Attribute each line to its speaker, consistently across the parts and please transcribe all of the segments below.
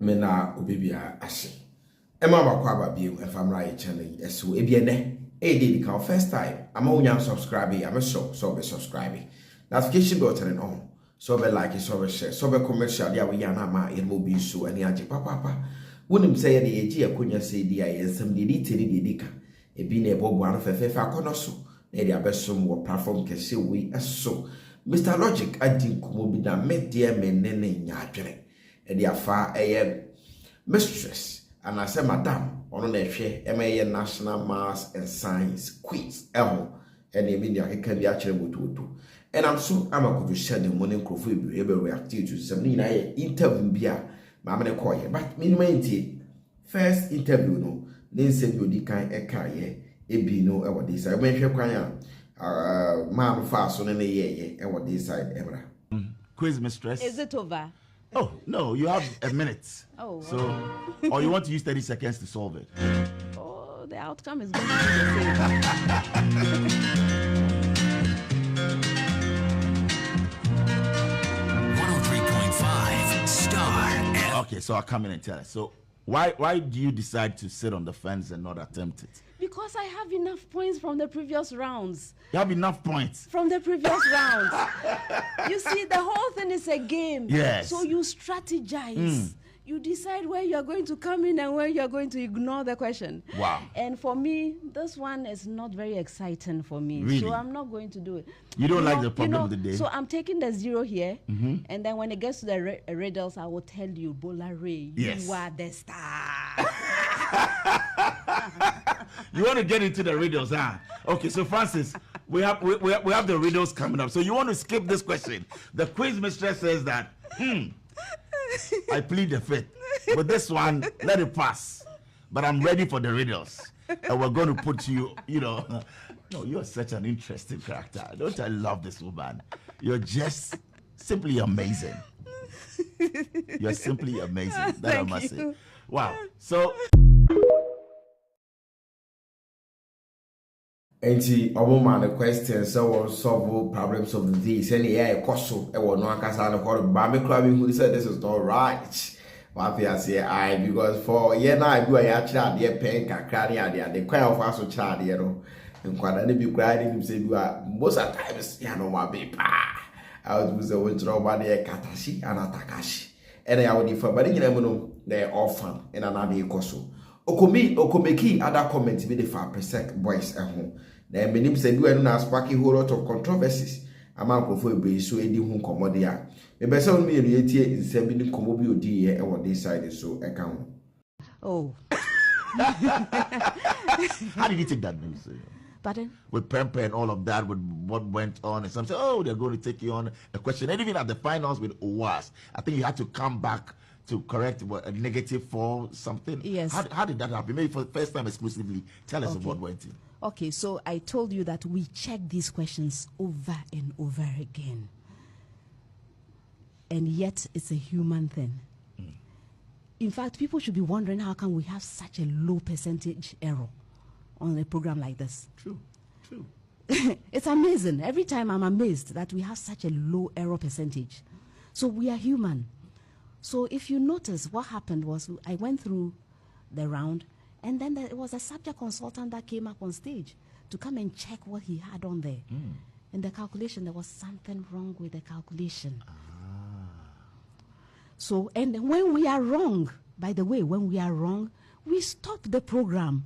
Speaker 1: mena obibia ase ema bakwa babiem efamra channel so ebiene did the first time ama unya subscribe am so be subscribe notification bell turn on so be like so be share so be comment share dia we yana ma irmo bi so ani age papa wonim say ye de egi akonya say dia yensam de tiri de ka ebi na ebobo an fefe akono so na dia besom wo platform kese we so Mr. Logic adin kumo bi da media menene nya adwere e dia fa Mistress and I said madam on na hwe emaye national maths and science quiz and the media can be actually to and I'm going to share the morning crofo be react to something na interview bia ma me call here but minimum first interview no then say you di kan e ka ye e bi no e wodi side me hwe kwan man fa so na ye e wodi side ebra
Speaker 2: quiz mistress.
Speaker 3: Is it over?
Speaker 2: Oh, no, you have a minute.
Speaker 3: Oh.
Speaker 2: So, or you want to use 30 seconds to solve it?
Speaker 3: Oh, the outcome is going to be the same.
Speaker 4: 103.5 Star.
Speaker 2: Okay, so I'll come in and tell us. So, why do you decide to sit on the fence and not attempt it?
Speaker 3: Because I have enough points from the previous rounds.
Speaker 2: You have enough points?
Speaker 3: From the previous rounds. You see, the whole thing is a game.
Speaker 2: Yes.
Speaker 3: So you strategize. You decide where you're going to come in and where you're going to ignore the question.
Speaker 2: Wow.
Speaker 3: And for me, this one is not very exciting for me.
Speaker 2: Really?
Speaker 3: So I'm not going to do it.
Speaker 2: You don't like the problem of the day?
Speaker 3: So I'm taking the 0 here. And then when it gets to the riddles, I will tell you, Bola Ray,
Speaker 2: yes,
Speaker 3: you are the star.
Speaker 2: You want to get into the riddles, huh? Okay, so Francis, we have the riddles coming up. So you want to skip this question. The quiz mistress says that, I plead the fifth. But this one, let it pass. But I'm ready for the riddles. And we're going to put you, no, you're such an interesting character. Don't I love this woman? You're just simply amazing. You're simply amazing. That I must say. Wow. So...
Speaker 1: Enti man the question so solve problems of the day say yeah koso e wo no akasa no ko ba me kra me who said this is not right what I say I because for yeah na I do ya kira de pen kakra ne ade kwan of aso kira de no nkwada ne bi kra ne say do most of times ya no wa be pa I was say we draw ba de katashi and atakashi and ya would for but nyina mu no na orphan and another koso okomeki other comments be the 5% boys home. Then menim say do na spark a whole lot of controversies. Ama crofo ebe so edi hu komode a. Me be say on me etie nsem bi ni komo bi odi e wo this side so e kan.
Speaker 3: Oh.
Speaker 2: How did you take that news?
Speaker 3: Pardon?
Speaker 2: With Pempe and all of that, with what went on, and some say, oh, they're going to take you on a question. And even at the finals with OWAS, I think you had to come back to correct a -4 something.
Speaker 3: Yes.
Speaker 2: How did that happen? Maybe for the first time exclusively. Tell us what went in.
Speaker 3: Okay, so I told you that we check these questions over and over again. And yet it's a human thing. In fact, people should be wondering how come we have such a low percentage error on a program like this.
Speaker 2: True.
Speaker 3: It's amazing. Every time I'm amazed that we have such a low error percentage. So we are human. So if you notice, what happened was I went through the round, and then there was a subject consultant that came up on stage to come and check what he had on there. In the calculation, there was something wrong with the calculation. So, and when we are wrong, by the way, when we are wrong, we stop the program.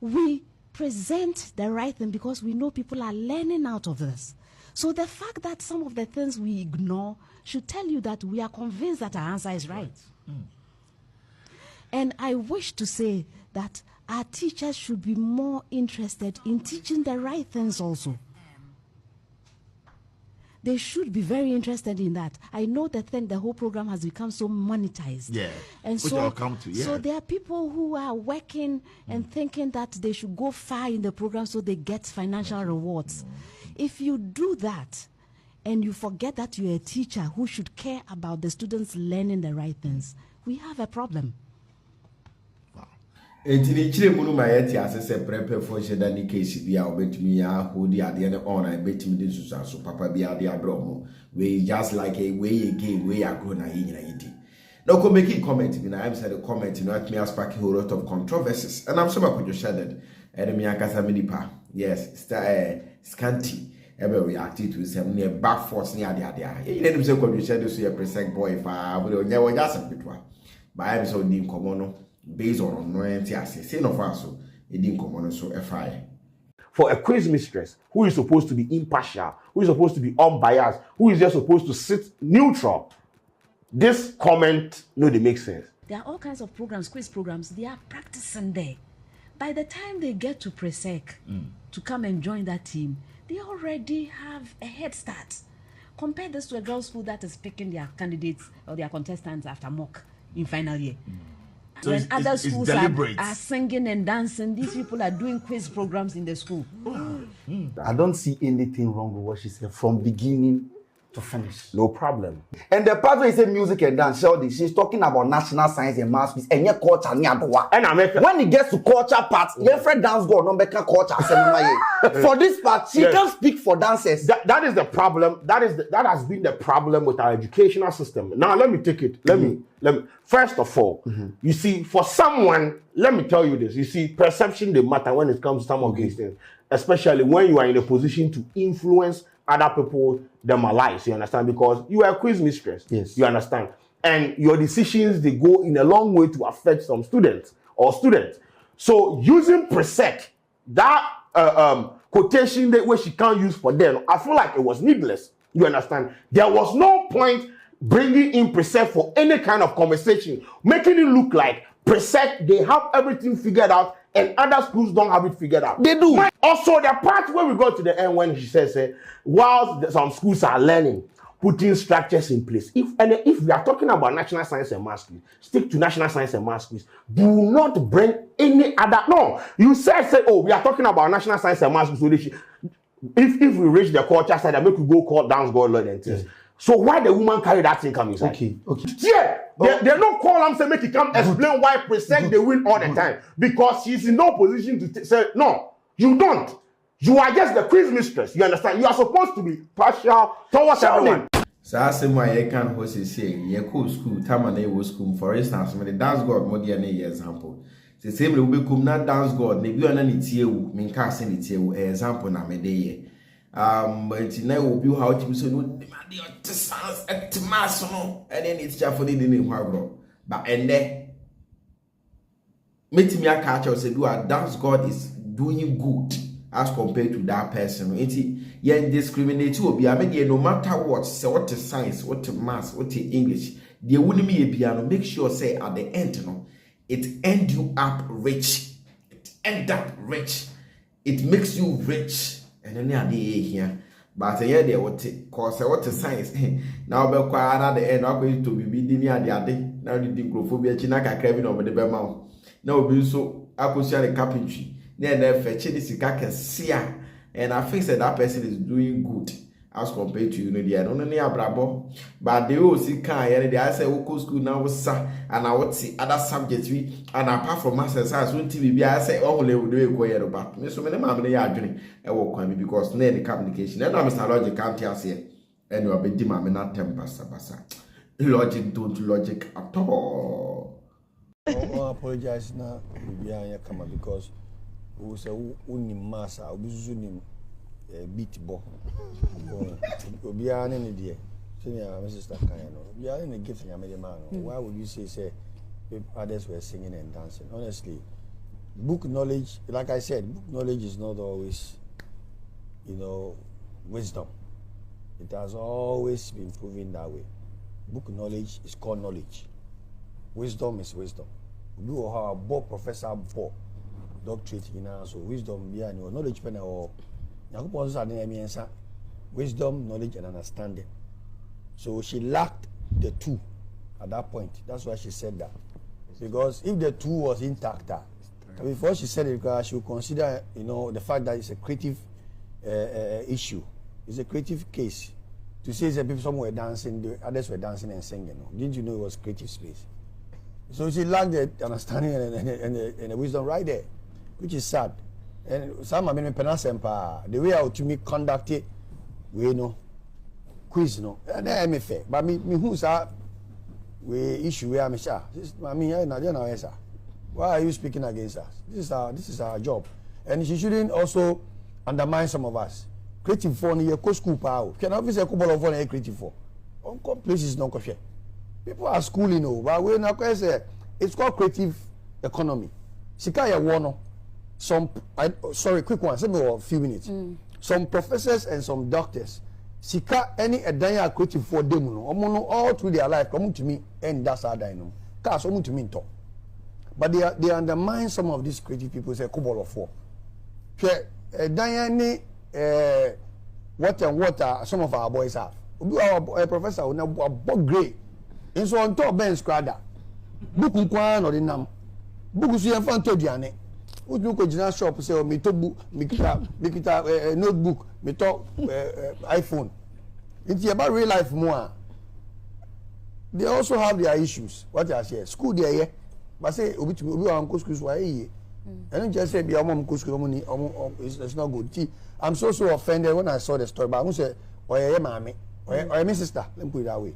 Speaker 3: We present the right thing because we know people are learning out of this. So the fact that some of the things we ignore should tell you that we are convinced that our answer is right. And I wish to say that our teachers should be more interested in teaching the right things also. They should be very interested in that. I know that then the whole program has become so monetized.
Speaker 2: Yeah,
Speaker 3: and
Speaker 2: which
Speaker 3: so,
Speaker 2: I'll come to, yeah.
Speaker 3: So there are people who are working and thinking that they should go far in the program so they get financial rewards. If you do that, and you forget that you're a teacher who should care about the students learning the right things, we have a problem.
Speaker 1: Entini chire munu ma yeti asese prepare for sheda ni case bia obetumi ya hodi ade ne on na betumi de susu papa bia ade abromo we just like a way again we are grown na yina yidi No, come make a comment. I'm said a comment. At me, I spark a whole lot of controversies, and I'm so much just shattered. And me, I can yes, scanty. Ever reacted to some near back force near the idea. You let him say, "Could you share this with a present boy if I would never just a bit one?" But I'm so deep common based on no NTS. Say no for so it didn't come on so FI.
Speaker 5: For a quiz mistress who is supposed to be impartial, who is supposed to be unbiased, who is just supposed to sit neutral, this comment, no, they make sense.
Speaker 3: There are all kinds of programs, quiz programs, they are practicing there. By the time they get to Presec to come and join that team, they already have a head start. Compare this to a girls' school that is picking their candidates or their contestants after mock in final year.
Speaker 2: So
Speaker 3: when other schools
Speaker 2: are
Speaker 3: singing and dancing, these people are doing quiz programs in the school.
Speaker 6: I don't see anything wrong with what she said from beginning to finish.
Speaker 5: No problem.
Speaker 6: And the part where he said music and dance, she's talking about national science and math and your culture.
Speaker 5: And
Speaker 6: when it gets to culture part, your friend dance go no better culture. For this part, she can't speak for dancers.
Speaker 5: That is the problem. That has been the problem with our educational system. Now let me take it. Let me. First of all, you see, for someone, let me tell you this. You see, perception they matter when it comes to some of these things, especially when you are in a position to influence other people, them lives. You understand? Because you are a quiz mistress.
Speaker 6: Yes.
Speaker 5: You understand? And your decisions, they go in a long way to affect some students. So using Presec, that quotation that where she can't use for them, I feel like it was needless. You understand? There was no point bringing in Presec for any kind of conversation, making it look like Presec, they have everything figured out and other schools don't have it figured out.
Speaker 6: They do.
Speaker 5: Also, the part where we go to the end when she says, whilst some schools are learning, putting structures in place. If we are talking about national science and math quiz, stick to national science and math quiz. Do not bring any other. No, you say, oh, we are talking about national science and math quiz. If we reach the culture side, I make we go call dance, God, Lord, and things. So why the woman carry that thing come inside?
Speaker 6: Okay.
Speaker 5: Yeah, they don't call them say make it come explain why Presec they win all the time because she's in no position to say no. You don't. You are just the quiz mistress. You understand? You are supposed to be partial towards everyone.
Speaker 1: So I say my I can host is saying ye cool school time na e school for instance me the dance god mo dey na example. Say same we be come na dance god na bi ona ni tie wu me nka say ni tie wu example na me dey ye. But now will be how to say no the sounds at mass no and then it's just for the name but and then meet me a catch say do a dance god is doing good as compared to that person. It's yeah discriminate will be I mean no matter what say what the science, what the math, what the English, they wouldn't be a piano. Make sure say at the end no it end you up rich. It end up rich. It makes you rich. And then they here, but yeah, they what cause what science now. Be quite at the end, I'm going to be near the other. Now the digrophobia, Chinaka Kevin over the Bemau. Now be so I could share the carpentry. Then fetching this can see, and I think that person is doing good as compared to the I don't know near Brabo, but they all see kind. They say school now and I would see other subjects and apart from math and science, one TV I say oh they will do it about me. So many mammy are doing a work on me because no any communication. And I'm Mr. Logic can't hear say and you are be demanding not basa. Logic don't logic at all.
Speaker 7: I apologize now because we say only mass I will beat ball. Obiara ne deɛ senior my sister kan no obiara ne gift nyame de man. Why would you say others were singing and dancing? Honestly, book knowledge, like I said, book knowledge is not always wisdom. It has always been proven that way. Book knowledge is called knowledge. Wisdom is wisdom. We do how a professor doctorate so wisdom knowledge pen or wisdom, knowledge, and understanding. So she lacked the two at that point. That's why she said that. Because if the two was intact, before she said it, because she would consider, the fact that it's a creative issue. It's a creative case. To say that some were dancing, the others were dancing and singing. Didn't you know it was creative space? So she lacked the understanding and the wisdom right there, which is sad. And some of them the way I would to me conduct it, we know quiz and then I'm fair. But me who's we issue where I'm sure. I mean, sir. Why are you speaking against us? This is our job, and she shouldn't also undermine some of us. Creative for your school power. Can obviously a couple of one creative for. On places no question. People are schooling but we now say it's called creative economy. Sikaya wono. Sorry, quick one. Say a few minutes. Some professors and some doctors. Sika any edanya creative for them no. All through their life come to me and that's how I know. Cause come to me talk. But they undermine some of these creative people. Say couple of four. Edanya what and what some of our boys have. Our professor will now book great. And so on top Ben Scrada. Book one or the num. Book is your fan to Diane. Would look at general shop say, me to book, me kita notebook, me talk iPhone. It's about real life more. They also have their issues. What I say, school there, but say, Obi uncle school, why? And just say, be a mom school money, it's not good. See, I'm so offended when I saw the story, but I say, why, mammy, or my sister, let me put it that way.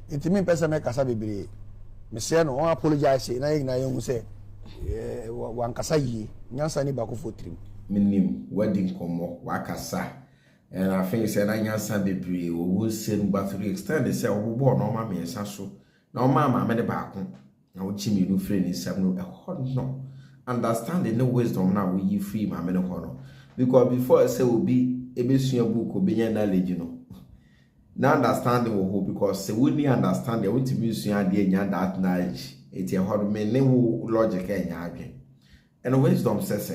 Speaker 7: It's me, person, make us a baby. Miss no one apologize, and I say, one Kasayi, nyansa ni bako for trim.
Speaker 1: Minim wedding komo wakasa. And I think said I nyansa baby will send but to extend the cell who born no mammy and sasso. No mamma made a back. Now Jimmy no friend is seven no. Understanding no wisdom now we free my men honor. Because before I say will be a bit book will be knowledge, you know. Now understanding will hope because they wouldn't understand they want to be idea that knowledge. It's a hard man logic and wisdom says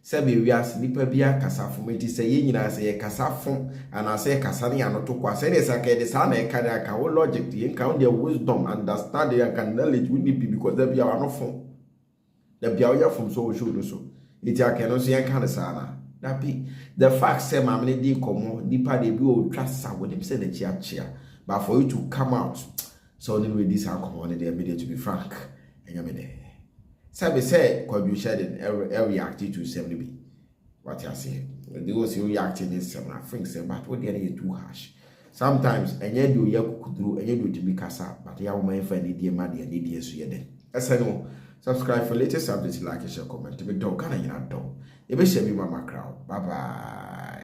Speaker 1: Sabi we are nipa bia kasa fom enti say ye nyina say kasa fom and I say kasa ne anoto kwa say this aka this na e ka aka wo logic the count their wisdom understanding and knowledge we need because there be our no fom there be our from so show do so it aka no so yan kan sa na be the fact say mamne di komo nipa de bi o twasa with him say the chia but for you to come out so then with this alcohol they immediate to be frank and yamede Sabi say could you shed in every reacting to 70B. What you say? They was reacting in 7 I think say but what they too harsh. Sometimes and you do you and you do to be casa, but you have my friend the money and the so you then. As I know, subscribe for latest updates, like and share, comment. To be dog can I not dog. It be mama crowd. Bye bye.